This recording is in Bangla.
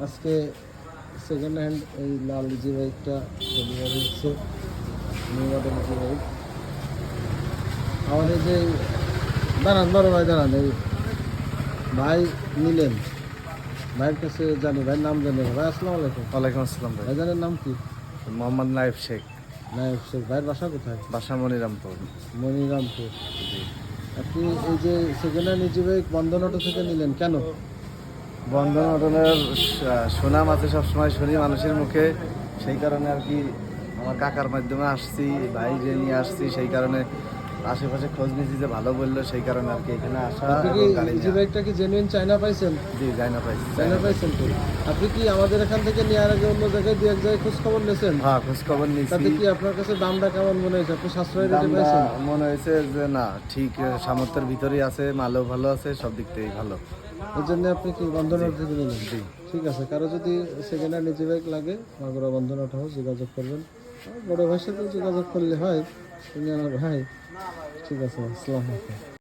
আজকে সেকেন্ড হ্যান্ড এই লাল ইজি বাইকটা ডেলিভারি হচ্ছে, নিউ মডেল ইজি বাইক। আমাদের যে দাঁড়ান বড় ভাই, দাঁড়ান, এই ভাই নিলেন, ভাইয়ের কাছে জানি, ভাইয়ের নাম জানি। ভাই আসসালামু আলাইকুম। ওয়ালাইকুম আসসালাম ভাই। ভাইজানের নাম কি? মোহাম্মদ নাইব শেখ, নায়ক শেখ। ভাইয়ের বাসা কোথায়? বাসা মনিরামপুর। মনিরামপুর। জি। আপনি এই যে সেকেন্ড হ্যান্ড ইজি বাইক বন্ধন অটো থেকে নিলেন কেন? বন্ধন অটনের সুনাম আছে, সবসময় শুনি মানুষের মুখে, সেই কারণে আর কি আমার কাকার মাধ্যমে আসছি, ভাইকে নিয়ে আসছি, সেই কারণে আশেপাশে খোঁজ নিয়েছি যে ভালো বললো, সেই কারণে আর কি এখানে আসা আপনি কি এবং গাড়ি ইজি নেওয়া। বাইকটা কি জেনুইন চায়না পাইছেন? জি, যাই না পাইছি। চায়না পাইছেন তো? আপনি কি আমাদের এখান থেকে নেওয়ার আগে অন্য জায়গায় দু এক জায়গায় খোঁজ খবর নিয়েছেন? হ্যাঁ, খোঁজ খবর নিয়েছি। তাতে কি আপনার কাছে দামটা কেমন মনে হয়েছে? আপনি সাশ্রয়ী রেটে দামটা পাইছেন? মনে হয়েছে যে না, ঠিক সামর্থ্যের ভিতরেই আছে, মালও ভালো আছে, সব দিক থেকেই ভালো। এই জন্য আপনি কি বন্ধন অটো থেকে নিলেন? জি। ঠিক আছে, কারো যদি সেকেন্ড হ্যান্ড ইজি বাইক লাগে মাগুরা বন্ধন অটো হাউস যোগাযোগ করবেন। আর বড় ভাইয়ের সাথে যোগাযোগ করলে হয়, তিনি আমার ভাই। ঠিক আছে, আসসালামু আলাইকুম।